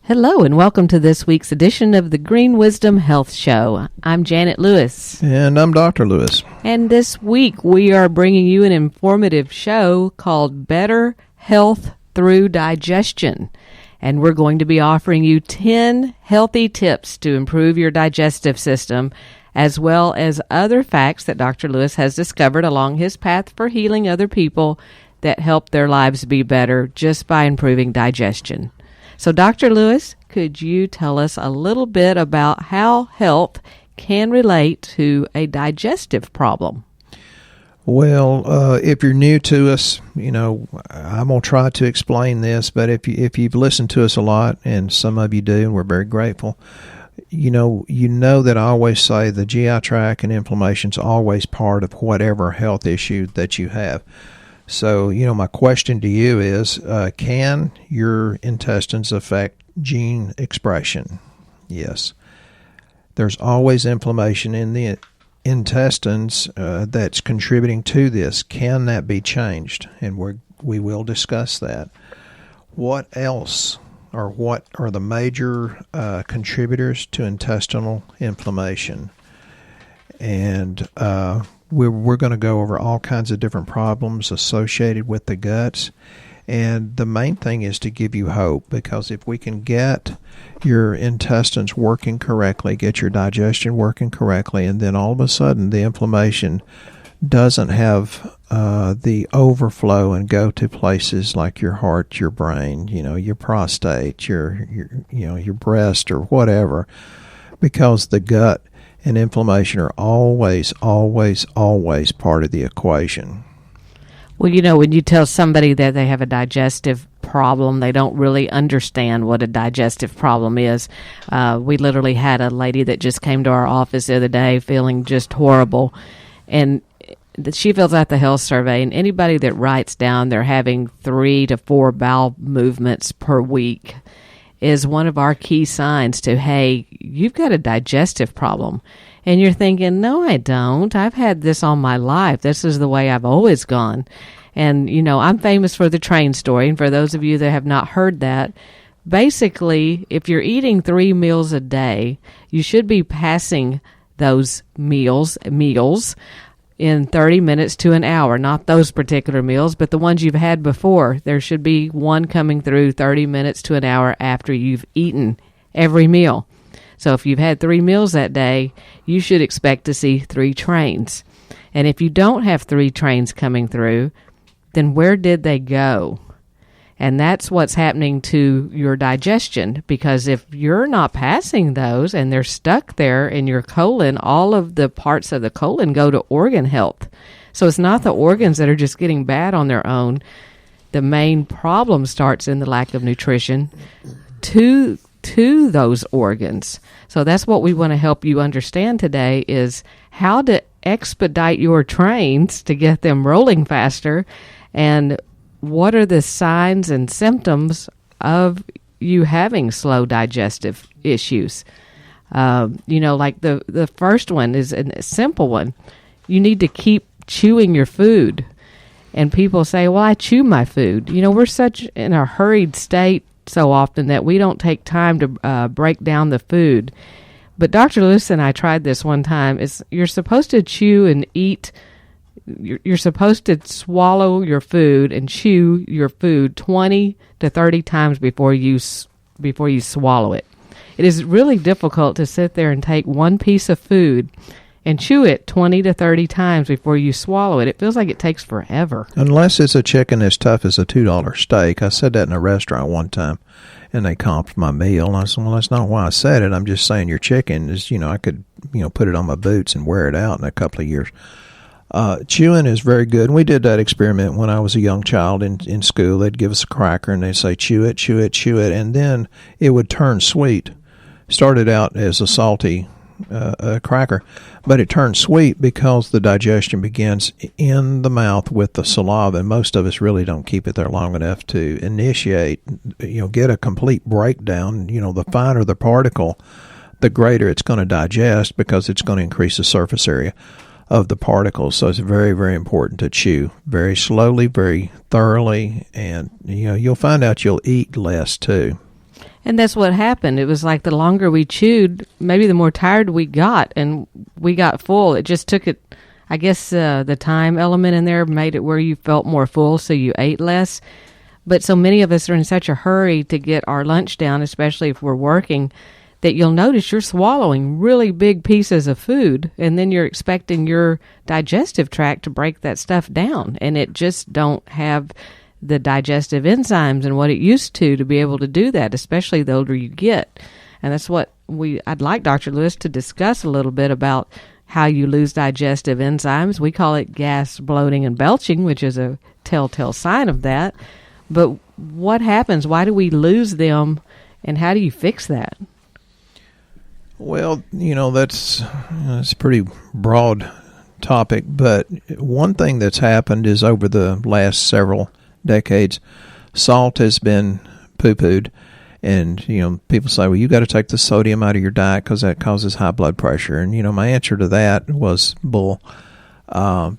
Hello and welcome to this week's edition of the Green Wisdom Health Show. I'm Janet Lewis. And I'm Dr. Lewis. And this week we are bringing you an informative show called Better Health Through Digestion. And we're going to be offering you 10 healthy tips to improve your digestive system, as well as other facts that Dr. Lewis has discovered along his path for healing other people that help their lives be better just by improving digestion. So, Dr. Lewis, could you tell us a little bit about how health can relate to a digestive problem? Well, if you're new to us, I'm going to try to explain this, but if you've listened to us a lot, and some of you do, and we're very grateful, you know that I always say the GI tract and inflammation is always part of whatever health issue that you have. So, my question to you is, can your intestines affect gene expression? Yes. There's always inflammation in the intestines that's contributing to this. Can that be changed? And we will discuss that. What else, or what are the major contributors to intestinal inflammation? And we're going to go over all kinds of different problems associated with the guts. And the main thing is to give you hope, because if we can get your intestines working correctly, get your digestion working correctly, and then all of a sudden the inflammation doesn't have the overflow and go to places like your heart, your brain, your prostate, your breast or whatever, because the gut and inflammation are always, always, always part of the equation. Well, when you tell somebody that they have a digestive problem, they don't really understand what a digestive problem is. We literally had a lady that just came to our office the other day feeling just horrible, and she fills out the health survey, and anybody that writes down they're having 3 to 4 bowel movements per week is one of our key signs to, hey, you've got a digestive problem. And you're thinking, no, I don't. I've had this all my life. This is the way I've always gone. And, I'm famous for the train story. And for those of you that have not heard that, basically, if you're eating 3 meals a day, you should be passing those meals in 30 minutes to an hour. Not those particular meals, but the ones you've had before. There should be one coming through 30 minutes to an hour after you've eaten every meal. So if you've had 3 meals that day, you should expect to see 3 trains. And if you don't have 3 trains coming through, then where did they go? And that's what's happening to your digestion, because if you're not passing those and they're stuck there in your colon, all of the parts of the colon go to organ health. So it's not the organs that are just getting bad on their own. The main problem starts in the lack of nutrition to those organs. So that's what we want to help you understand today, is how to expedite your trains to get them rolling faster, and what are the signs and symptoms of you having slow digestive issues. Like the first one is a simple one. You need to keep chewing your food. And people say, well, I chew my food. We're such in a hurried state so often that we don't take time to break down the food. But Dr. Lewis and I tried this one time. You're supposed to chew and eat. You're supposed to swallow your food and chew your food 20 to 30 times before you swallow it. It is really difficult to sit there and take one piece of food and chew it 20 to 30 times before you swallow it. It feels like it takes forever. Unless it's a chicken as tough as a $2 steak. I said that in a restaurant one time, and they comped my meal. And I said, well, that's not why I said it. I'm just saying your chicken is, I could, put it on my boots and wear it out in a couple of years. Chewing is very good. And we did that experiment when I was a young child in school. They'd give us a cracker, and they'd say, chew it, chew it, chew it. And then it would turn sweet. Started out as a salty cracker, but it turns sweet because the digestion begins in the mouth with the saliva, and most of us really don't keep it there long enough to initiate, get a complete breakdown. The finer the particle, the greater it's going to digest, because it's going to increase the surface area of the particles. So it's very, very important to chew very slowly, very thoroughly, and you'll find out you'll eat less too. And that's what happened. It was like the longer we chewed, maybe the more tired we got, and we got full. It just took it, I guess the time element in there made it where you felt more full, so you ate less. But so many of us are in such a hurry to get our lunch down, especially if we're working, that you'll notice you're swallowing really big pieces of food, and then you're expecting your digestive tract to break that stuff down, and it just don't have the digestive enzymes and what it used to be able to do that, especially the older you get. And that's what I'd like Dr. Lewis to discuss a little bit about how you lose digestive enzymes. We call it gas, bloating, and belching, which is a telltale sign of that. But what happens? Why do we lose them, and how do you fix that? Well, that's a pretty broad topic, but one thing that's happened is over the last several decades, salt has been poo-pooed, and people say, well, you got to take the sodium out of your diet because that causes high blood pressure. And my answer to that was bull.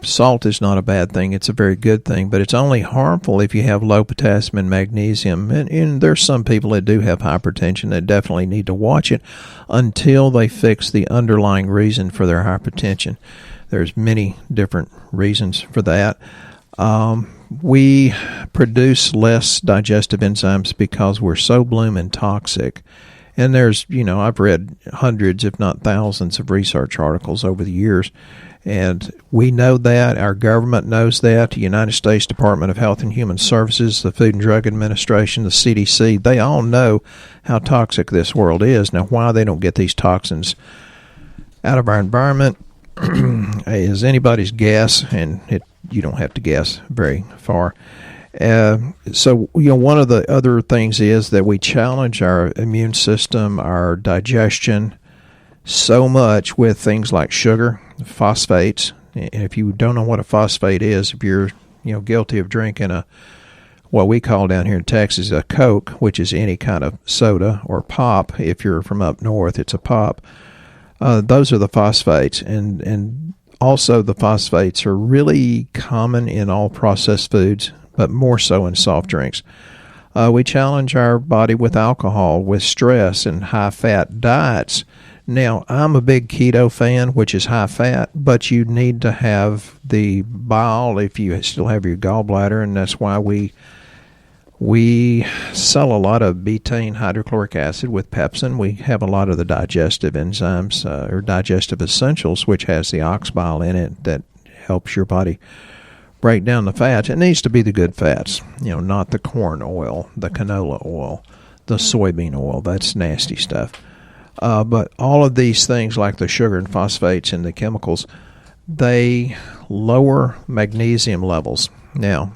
Salt is not a bad thing. It's a very good thing, but it's only harmful if you have low potassium and magnesium. And there's some people that do have hypertension that definitely need to watch it until they fix the underlying reason for their hypertension. There's many different reasons for that. We produce less digestive enzymes because we're so bloomin' toxic. And there's, I've read hundreds, if not thousands, of research articles over the years. And we know that. Our government knows that. The United States Department of Health and Human Services, the Food and Drug Administration, the CDC, they all know how toxic this world is. Now, why they don't get these toxins out of our environment is anybody's guess, and you don't have to guess very far. So, one of the other things is that we challenge our immune system, our digestion, so much with things like sugar, phosphates. And if you don't know what a phosphate is, if you're guilty of drinking what we call down here in Texas a Coke, which is any kind of soda, or pop, if you're from up north, it's a pop. Those are the phosphates, and also the phosphates are really common in all processed foods, but more so in soft drinks. We challenge our body with alcohol, with stress, and high-fat diets. Now, I'm a big keto fan, which is high fat, but you need to have the bowel if you still have your gallbladder, and that's why we sell a lot of betaine hydrochloric acid with pepsin. We have a lot of the digestive enzymes or digestive essentials, which has the ox bile in it that helps your body break down the fats. It needs to be the good fats, not the corn oil, the canola oil, the soybean oil. That's nasty stuff. But all of these things like the sugar and phosphates and the chemicals, they lower magnesium levels. Now,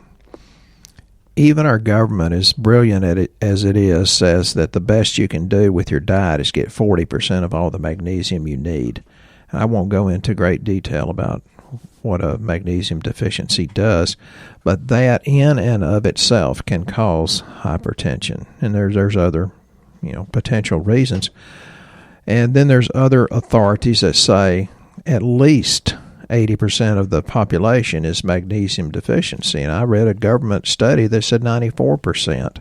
even our government, as brilliant as it is, says that the best you can do with your diet is get 40% of all the magnesium you need. And I won't go into great detail about what a magnesium deficiency does, but that in and of itself can cause hypertension. And there's other, potential reasons. And then there's other authorities that say at least 80% of the population is magnesium deficiency. And I read a government study that said 94%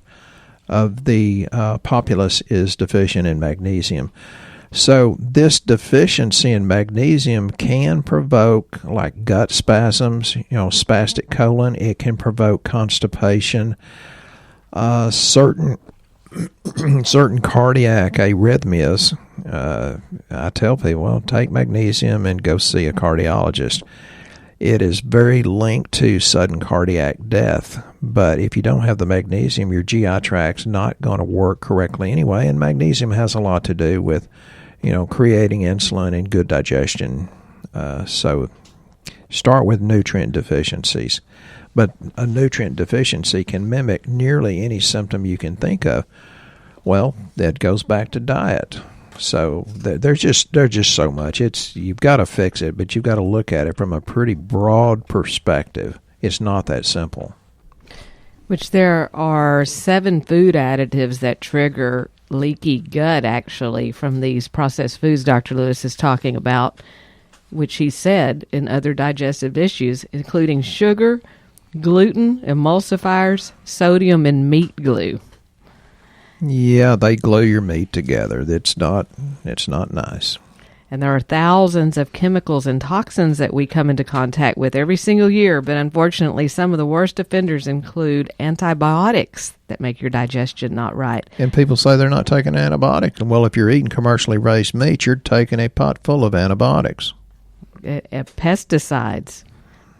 of the populace is deficient in magnesium. So this deficiency in magnesium can provoke like gut spasms, spastic colon. It can provoke constipation, certain cardiac arrhythmias. I tell people, well, take magnesium and go see a cardiologist. It is very linked to sudden cardiac death, but if you don't have the magnesium, your GI tract's not going to work correctly anyway, and magnesium has a lot to do with, creating insulin and good digestion. So start with nutrient deficiencies. But a nutrient deficiency can mimic nearly any symptom you can think of. Well, that goes back to diet. So there's just so much. You've got to fix it, but you've got to look at it from a pretty broad perspective. It's not that simple. Which there are 7 food additives that trigger leaky gut, actually, from these processed foods Dr. Lewis is talking about, which he said in other digestive issues, including sugar, gluten, emulsifiers, sodium, and meat glue. Yeah, they glue your meat together. It's not nice. And there are thousands of chemicals and toxins that we come into contact with every single year, but unfortunately some of the worst offenders include antibiotics that make your digestion not right. And people say they're not taking antibiotics. Well, if you're eating commercially raised meat, you're taking a pot full of antibiotics. Pesticides.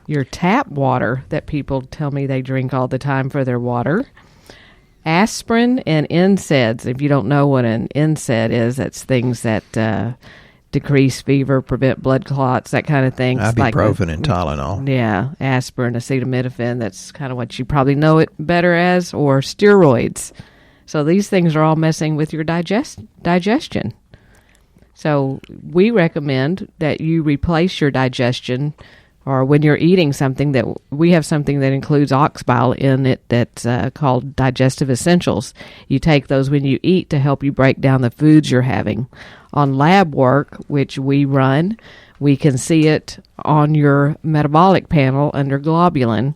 Your tap water that people tell me they drink all the time for their water. Aspirin and NSAIDs. If you don't know what an NSAID is, that's things that decrease fever, prevent blood clots, that kind of thing. Ibuprofen and Tylenol. Yeah, aspirin, acetaminophen, that's kind of what you probably know it better as, or steroids. So these things are all messing with your digestion. So we recommend that you replace your digestion, or when you're eating something, that we have something that includes ox bile in it that's called digestive essentials. You take those when you eat to help you break down the foods you're having. On lab work, which we run, we can see it on your metabolic panel under globulin,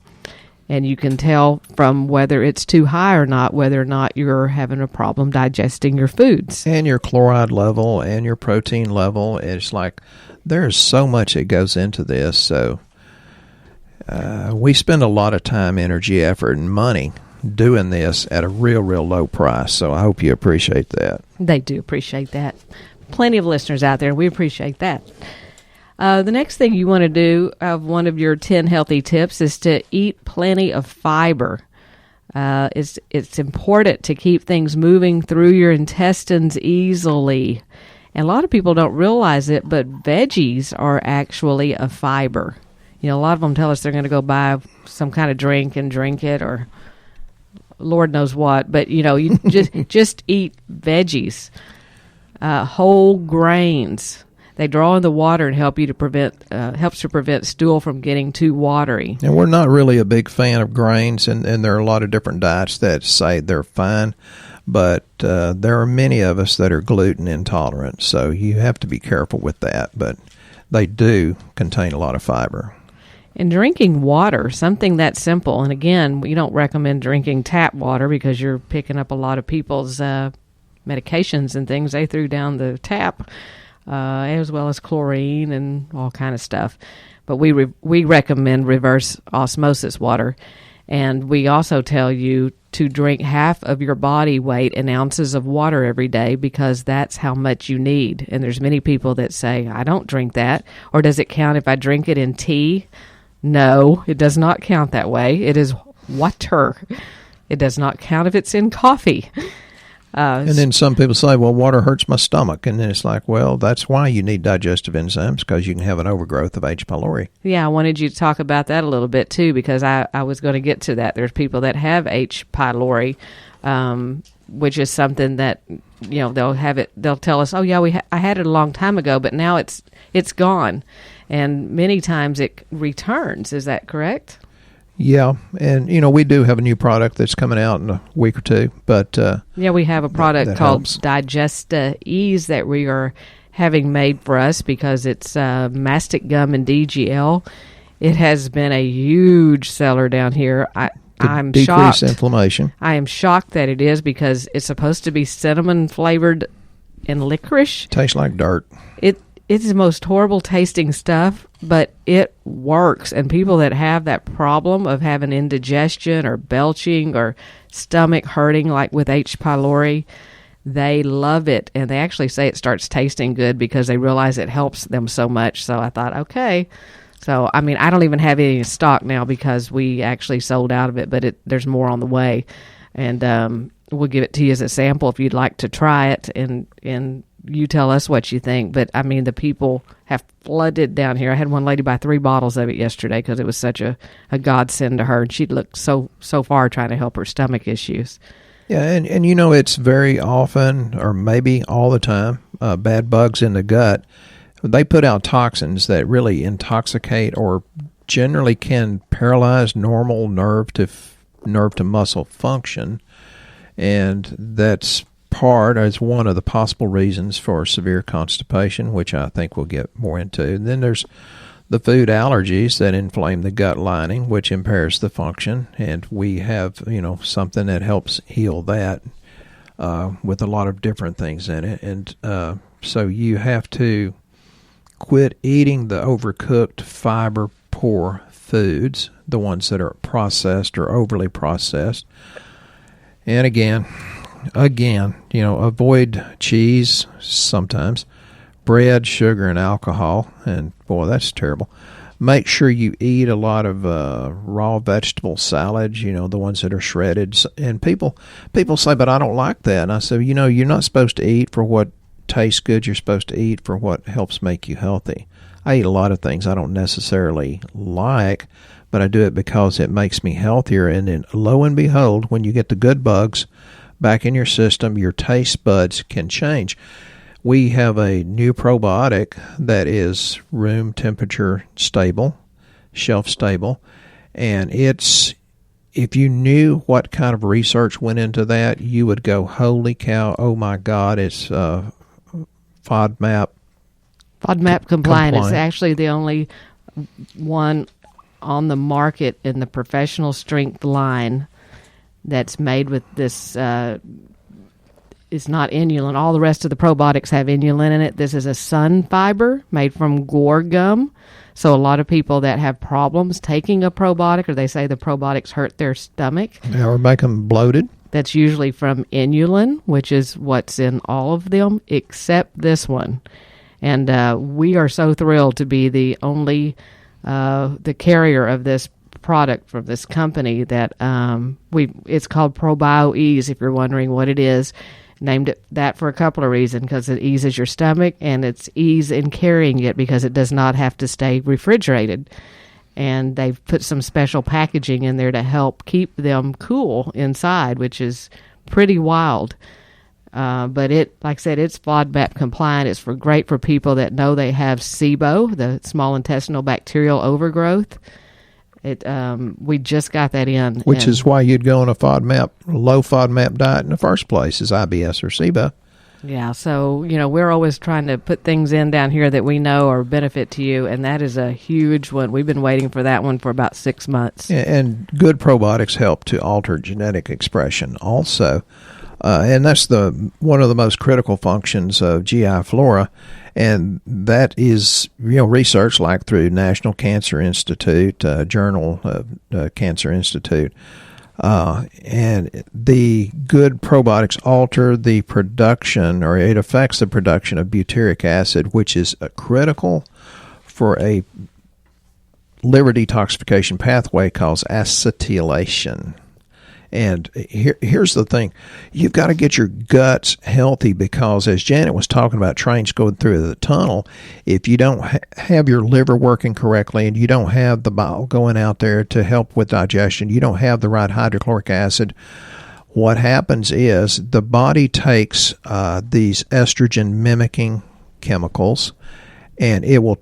and you can tell from whether it's too high or not, whether or not you're having a problem digesting your foods. And your chloride level and your protein level. It's like there's so much that goes into this. So we spend a lot of time, energy, effort, and money doing this at a real low price. So I hope you appreciate that. They do appreciate that. Plenty of listeners out there, and we appreciate that. The next thing you want to do, one of your 10 healthy tips, is to eat plenty of fiber. It's important to keep things moving through your intestines easily. And a lot of people don't realize it, but veggies are actually a fiber. You know, a lot of them tell us they're going to go buy some kind of drink and drink it, or Lord knows what. But, you know, you just eat veggies. Whole grains. They draw in the water and helps to prevent stool from getting too watery. And we're not really a big fan of grains, and there are a lot of different diets that say they're fine, but there are many of us that are gluten intolerant, so you have to be careful with that, but they do contain a lot of fiber. And drinking water, something that simple, and again, we don't recommend drinking tap water because you're picking up a lot of people's medications and things they threw down the tap, as well as chlorine and all kind of stuff. But we recommend reverse osmosis water, and we also tell you to drink half of your body weight in ounces of water every day, because that's how much you need. And there's many people that say, I don't drink that. Or does it count if I drink it in tea? No, it does not count that way. It is water. It does not count if it's in coffee. And then some people say, well, water hurts my stomach. And then it's like, well, that's why you need digestive enzymes, because you can have an overgrowth of H. pylori. Yeah, I wanted you to talk about that a little bit, too, because I was going to get to that. There's people that have H. pylori, which is something that, you know, they'll tell us, oh, yeah, I had it a long time ago, but now it's gone. And many times it returns. Is that correct? Yeah, and, you know, we do have a new product that's coming out in a week or two, but... yeah, we have a product that called helps. Digestive that we are having made for us because it's mastic gum and DGL. It has been a huge seller down here. I'm shocked. Decrease inflammation. I am shocked that it is, because it's supposed to be cinnamon flavored and licorice. Tastes like dirt. It's the most horrible tasting stuff, but it works. And people that have that problem of having indigestion or belching or stomach hurting, like with H. pylori, they love it. And they actually say it starts tasting good because they realize it helps them so much. So I thought, okay. So, I mean, I don't even have any in stock now because we actually sold out of it, but there's more on the way. And we'll give it to you as a sample if you'd like to try it, and you tell us what you think. But, I mean, the people have flooded down here. I had one lady buy 3 bottles of it yesterday because it was such a godsend to her. And she'd looked so far trying to help her stomach issues. Yeah, and you know, it's very often, or maybe all the time, bad bugs in the gut. They put out toxins that really intoxicate or generally can paralyze normal nerve to muscle function. And that's is one of the possible reasons for severe constipation, which I think we'll get more into. And then there's the food allergies that inflame the gut lining, which impairs the function, and we have, you know, something that helps heal that. with a lot of different things in it. And so you have to quit eating the overcooked, fiber-poor foods, the ones that are processed or overly processed. And again, avoid cheese sometimes, bread, sugar, and alcohol. And boy, that's terrible. Make sure you eat a lot of raw vegetable salads, the ones that are shredded. And people say, but I don't like that. And I say, you're not supposed to eat for what tastes good. You're supposed to eat for what helps make you healthy. I eat a lot of things I don't necessarily like, but I do it because it makes me healthier. And then lo and behold, when you get the good bugs back in your system, your taste buds can change. We have a new probiotic that is room temperature stable, shelf stable, and if you knew what kind of research went into that, you would go, holy cow, oh my God, it's FODMAP. FODMAP compliant. It's actually the only one on the market in the professional strength line that's made with this. It's not inulin. All the rest of the probiotics have inulin in it. This is a sun fiber made from guar gum. So a lot of people that have problems taking a probiotic, or they say the probiotics hurt their stomach, or make them bloated. That's usually from inulin, which is what's in all of them except this one. And we are so thrilled to be the only the carrier of this product from this company that it's called Probio Ease, if you're wondering what it is. Named it that for a couple of reasons, because it eases your stomach, and it's ease in carrying it because it does not have to stay refrigerated. And they've put some special packaging in there to help keep them cool inside, which is pretty wild. But like I said, it's FODMAP compliant. It's great for people that know they have SIBO, the small intestinal bacterial overgrowth. We just got that in. Which is why you'd go on a low FODMAP diet in the first place, is IBS or SIBO. Yeah, so, we're always trying to put things in down here that we know are benefit to you, and that is a huge one. We've been waiting for that one for about 6 months. Yeah, and good probiotics help to alter genetic expression also. And that's one of the most critical functions of GI flora. And that is, research like through National Cancer Institute, Journal of Cancer Institute. And the good probiotics alter the production, or it affects the production of butyric acid, which is critical for a liver detoxification pathway called acetylation. And here's the thing. You've got to get your guts healthy, because as Janet was talking about trains going through the tunnel, if you don't have your liver working correctly and you don't have the bile going out there to help with digestion, you don't have the right hydrochloric acid, what happens is the body takes these estrogen-mimicking chemicals, and it will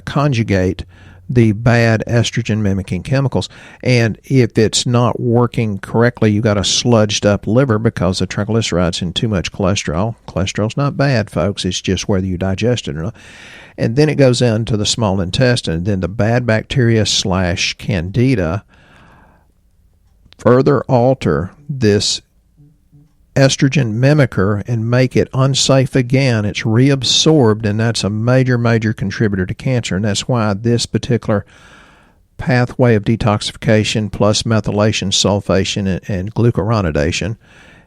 conjugate the bad estrogen-mimicking chemicals. And if it's not working correctly, you got a sludged up liver because of triglycerides and too much cholesterol. Cholesterol's not bad, folks. It's just whether you digest it or not. And then it goes into the small intestine. And then the bad bacteria / candida further alter this estrogen mimicker and make it unsafe again. It's reabsorbed, and that's a major, major contributor to cancer. And that's why this particular pathway of detoxification plus methylation, sulfation, and glucuronidation,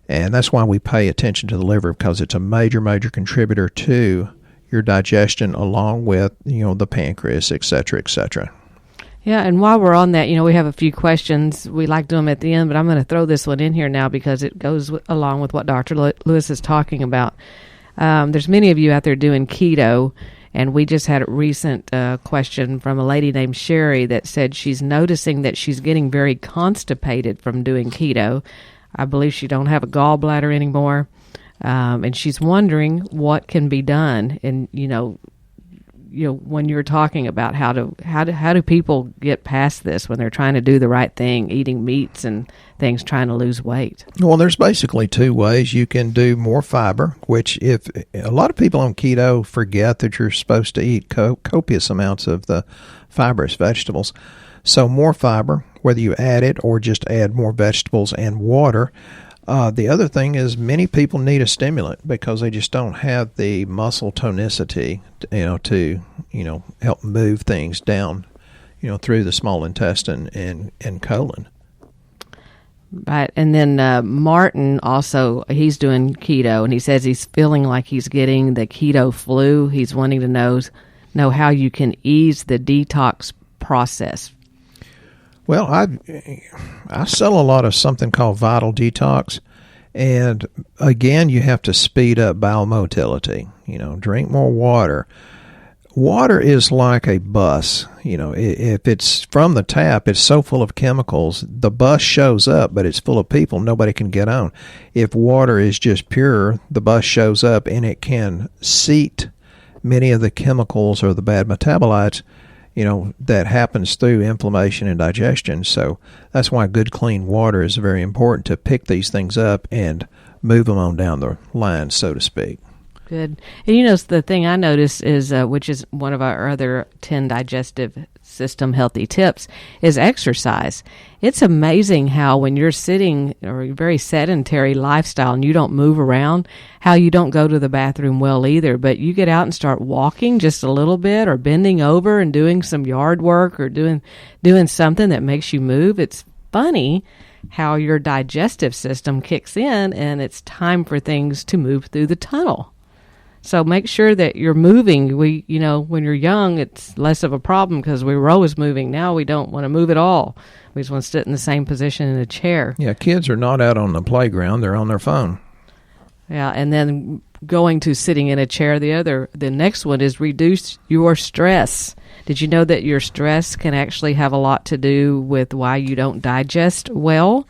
and that's why we pay attention to the liver, because it's a major, major contributor to your digestion, along with, the pancreas, et cetera, et cetera. Yeah, and while we're on that, we have a few questions. We like to do them at the end, but I'm going to throw this one in here now because it goes along with what Dr. Lewis is talking about. There's many of you out there doing keto, and we just had a recent question from a lady named Sherry that said she's noticing that she's getting very constipated from doing keto. I believe she don't have a gallbladder anymore, and she's wondering what can be done. And, when you're talking about how do people get past this when they're trying to do the right thing, eating meats and things, trying to lose weight? Well, there's basically two ways. You can do more fiber, which if a lot of people on keto forget that you're supposed to eat copious amounts of the fibrous vegetables. So more fiber, whether you add it or just add more vegetables and water. The other thing is many people need a stimulant because they just don't have the muscle tonicity, to help move things down, through the small intestine and colon. Right. And then Martin also, he's doing keto, and he says he's feeling like he's getting the keto flu. He's wanting to know how you can ease the detox process. Well, I sell a lot of something called Vital Detox, and again, you have to speed up bowel motility. Drink more water. Water is like a bus. If it's from the tap, it's so full of chemicals. The bus shows up, but it's full of people. Nobody can get on. If water is just pure, the bus shows up, and it can seat many of the chemicals or the bad metabolites, that happens through inflammation and digestion. So that's why good, clean water is very important to pick these things up and move them on down the line, so to speak. Good. And the thing I noticed is, which is one of our other 10 digestive system healthy tips, is exercise. It's amazing how when you're sitting or a very sedentary lifestyle and you don't move around, how you don't go to the bathroom well either, but you get out and start walking just a little bit or bending over and doing some yard work or doing something that makes you move. It's funny how your digestive system kicks in and it's time for things to move through the tunnel. So make sure that you're moving. When you're young, it's less of a problem because we were always moving. Now we don't want to move at all. We just want to sit in the same position in a chair. Yeah, kids are not out on the playground. They're on their phone. Yeah, and then going to sitting in a chair. The next one is reduce your stress. Did you know that your stress can actually have a lot to do with why you don't digest well?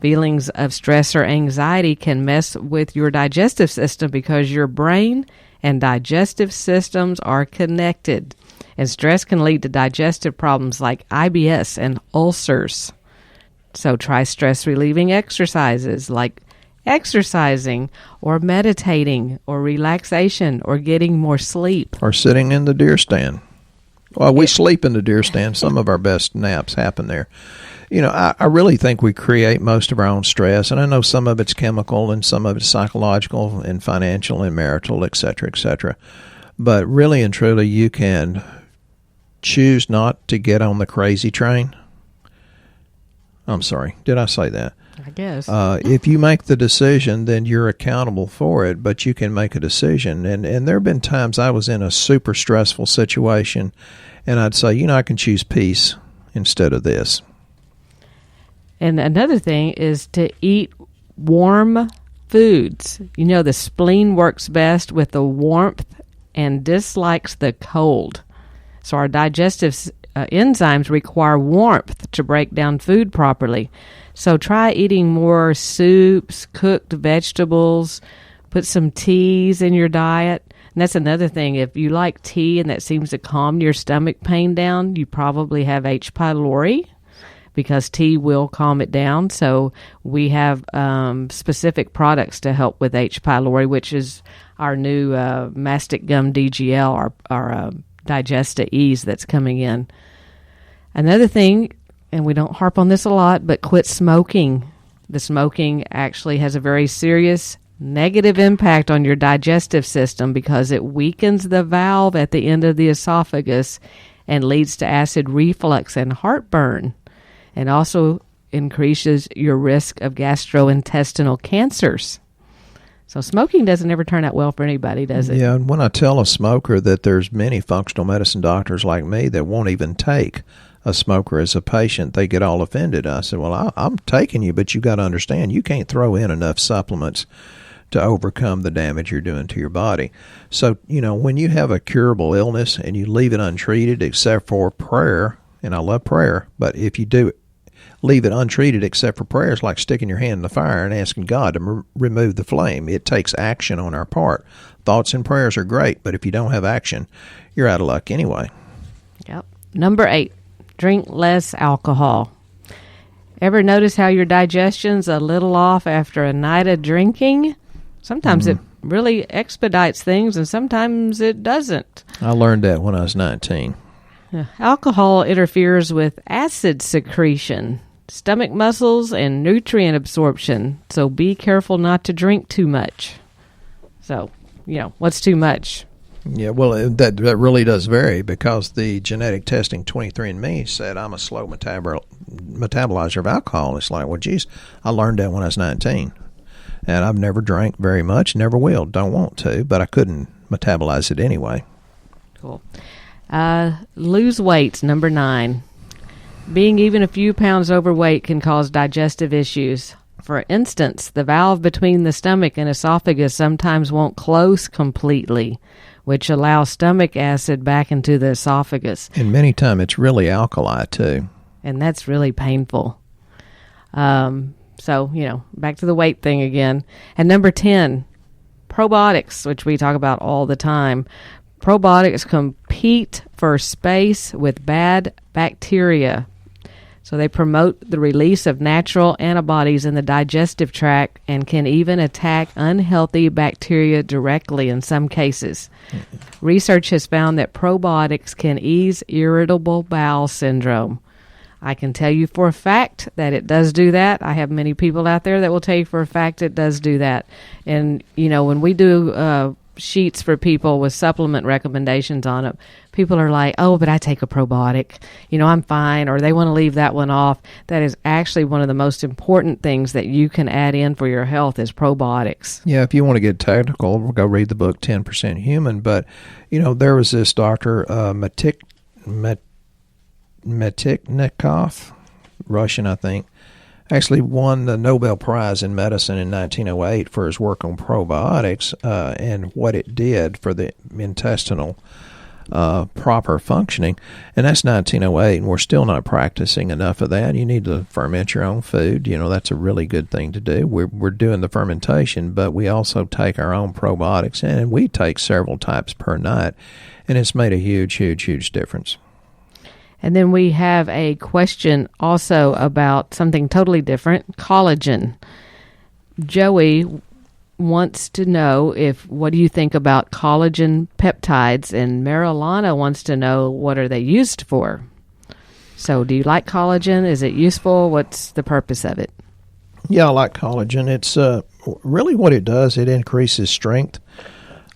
Feelings of stress or anxiety can mess with your digestive system because your brain and digestive systems are connected. And stress can lead to digestive problems like IBS and ulcers. So try stress-relieving exercises like exercising or meditating or relaxation or getting more sleep. Or sitting in the deer stand. Well, we sleep in the deer stand. Some of our best naps happen there. I really think we create most of our own stress, and I know some of it's chemical and some of it's psychological and financial and marital, et cetera, but really and truly you can choose not to get on the crazy train. I'm sorry, did I say that? I guess. If you make the decision, then you're accountable for it, but you can make a decision. And there have been times I was in a super stressful situation, and I'd say, I can choose peace instead of this. And another thing is to eat warm foods. The spleen works best with the warmth and dislikes the cold. So our digestive enzymes require warmth to break down food properly. So try eating more soups, cooked vegetables, put some teas in your diet. And that's another thing. If you like tea and that seems to calm your stomach pain down, you probably have H. pylori, because tea will calm it down. So we have specific products to help with H. pylori, which is our new mastic gum DGL, our Digesta Ease that's coming in. Another thing, and we don't harp on this a lot, but quit smoking. The smoking actually has a very serious negative impact on your digestive system because it weakens the valve at the end of the esophagus and leads to acid reflux and heartburn, and also increases your risk of gastrointestinal cancers. So smoking doesn't ever turn out well for anybody, does it? Yeah, and when I tell a smoker that there's many functional medicine doctors like me that won't even take a smoker as a patient, they get all offended. I said, well, I'm taking you, but you got to understand, you can't throw in enough supplements to overcome the damage you're doing to your body. So, when you have a curable illness and you leave it untreated except for prayer, and I love prayer, but if you do leave it untreated except for prayer, it's like sticking your hand in the fire and asking God to remove the flame. It takes action on our part. Thoughts and prayers are great, but if you don't have action, you're out of luck anyway. Yep. Number 8, drink less alcohol. Ever notice how your digestion's a little off after a night of drinking? Sometimes it really expedites things, and sometimes it doesn't. I learned that when I was 19. Alcohol interferes with acid secretion. stomach muscles, and nutrient absorption. So be careful not to drink too much. So, what's too much? Yeah, well, that really does vary, because the genetic testing 23andMe said I'm a slow metabolizer of alcohol. It's like, well, geez, I learned that when I was 19. And I've never drank very much, never will, don't want to, but I couldn't metabolize it anyway. Cool. Lose weight, number 9. Being even a few pounds overweight can cause digestive issues. For instance, the valve between the stomach and esophagus sometimes won't close completely, which allows stomach acid back into the esophagus. And many times it's really alkali, too. And that's really painful. So, back to the weight thing again. And number 10, probiotics, which we talk about all the time. Probiotics compete for space with bad bacteria. So they promote the release of natural antibodies in the digestive tract and can even attack unhealthy bacteria directly in some cases. Research has found that probiotics can ease irritable bowel syndrome. I can tell you for a fact that it does do that. I have many people out there that will tell you for a fact it does do that. And, when we do sheets for people with supplement recommendations on it, people are like, oh, but I take a probiotic. I'm fine, or they want to leave that one off. That is actually one of the most important things that you can add in for your health is probiotics. Yeah, if you want to get technical, go read the book 10% Human. But, there was this doctor, Metiknikov, Russian, I think, actually won the Nobel Prize in Medicine in 1908 for his work on probiotics and what it did for the intestinal proper functioning. And that's 1908, and we're still not practicing enough of that. You need to ferment your own food. That's a really good thing to do. We're doing the fermentation, but we also take our own probiotics, and we take several types per night, and it's made a huge, huge, huge difference. And then we have a question also about something totally different, collagen. Joey wants to know what do you think about collagen peptides, and Marilana wants to know what are they used for. So do you like collagen? Is it useful? What's the purpose of it? Yeah, I like collagen. It's really what it does, it increases strength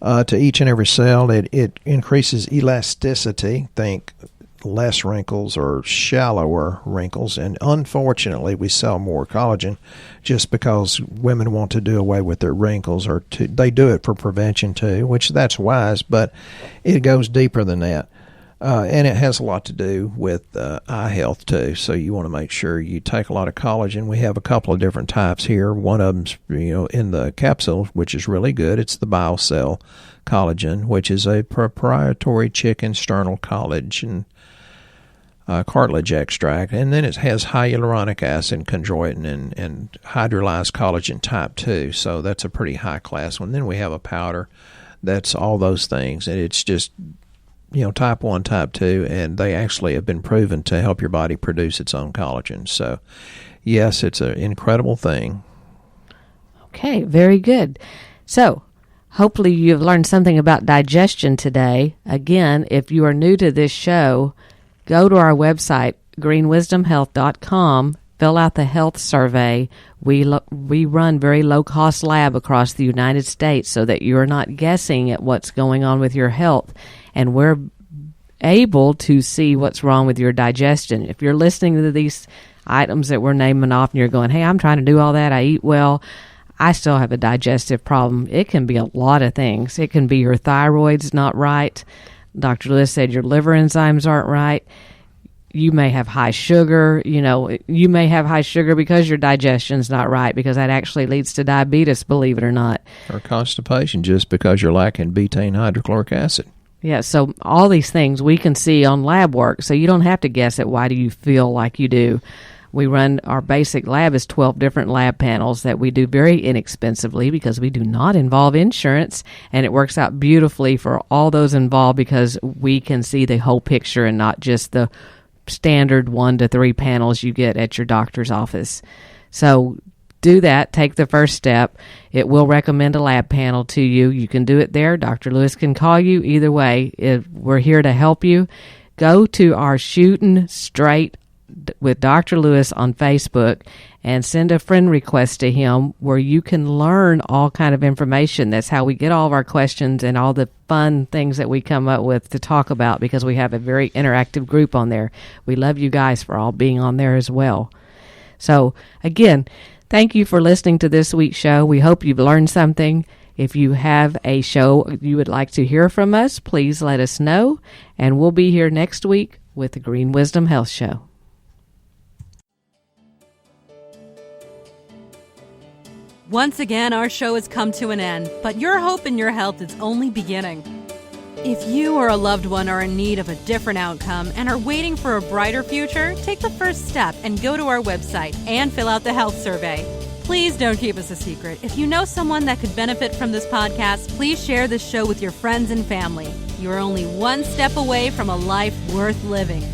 to each and every cell. It increases elasticity, think less wrinkles or shallower wrinkles, and unfortunately we sell more collagen just because women want to do away with their wrinkles, or they do it for prevention too, which that's wise, but it goes deeper than that, and it has a lot to do with eye health too. So you want to make sure you take a lot of collagen. We have a couple of different types here. One of them's in the capsule, which is really good. It's the bile cell collagen, which is a proprietary chicken sternal collagen cartilage extract, and then it has hyaluronic acid, chondroitin, and hydrolyzed collagen type 2, so that's a pretty high class one. Then we have a powder that's all those things, and it's just type 1, type 2, and they actually have been proven to help your body produce its own collagen. So yes, it's an incredible thing. Okay, very good. So hopefully you've learned something about digestion today. Again, if you are new to this show, go to our website, greenwisdomhealth.com, fill out the health survey. We run very low-cost lab across the United States so that you're not guessing at what's going on with your health, and we're able to see what's wrong with your digestion. If you're listening to these items that we're naming off and you're going, hey, I'm trying to do all that, I eat well, I still have a digestive problem. It can be a lot of things. It can be your thyroid's not right. Dr. Lewis said your liver enzymes aren't right. You may have high sugar. You may have high sugar because your digestion's not right, because that actually leads to diabetes, believe it or not. Or constipation, just because you're lacking betaine hydrochloric acid. Yeah, so all these things we can see on lab work, so you don't have to guess at why do you feel like you do. We run, our basic lab is 12 different lab panels that we do very inexpensively because we do not involve insurance, and it works out beautifully for all those involved because we can see the whole picture and not just the standard 1 to 3 panels you get at your doctor's office. So do that. Take the first step. It will recommend a lab panel to you. You can do it there. Dr. Lewis can call you. Either way, we're here to help you. Go to our Shootin' Straight with Dr. Lewis on Facebook and send a friend request to him where you can learn all kind of information. That's how we get all of our questions and all the fun things that we come up with to talk about, because we have a very interactive group on there. We love you guys for all being on there as well. So again, thank you for listening to this week's show. We hope you've learned something. If you have a show you would like to hear from us, please let us know, and we'll be here next week with the Green Wisdom Health Show. Once again, our show has come to an end, but your hope in your health is only beginning. If you or a loved one are in need of a different outcome and are waiting for a brighter future, take the first step and go to our website and fill out the health survey. Please don't keep us a secret. If you know someone that could benefit from this podcast, please share this show with your friends and family. You're only one step away from a life worth living.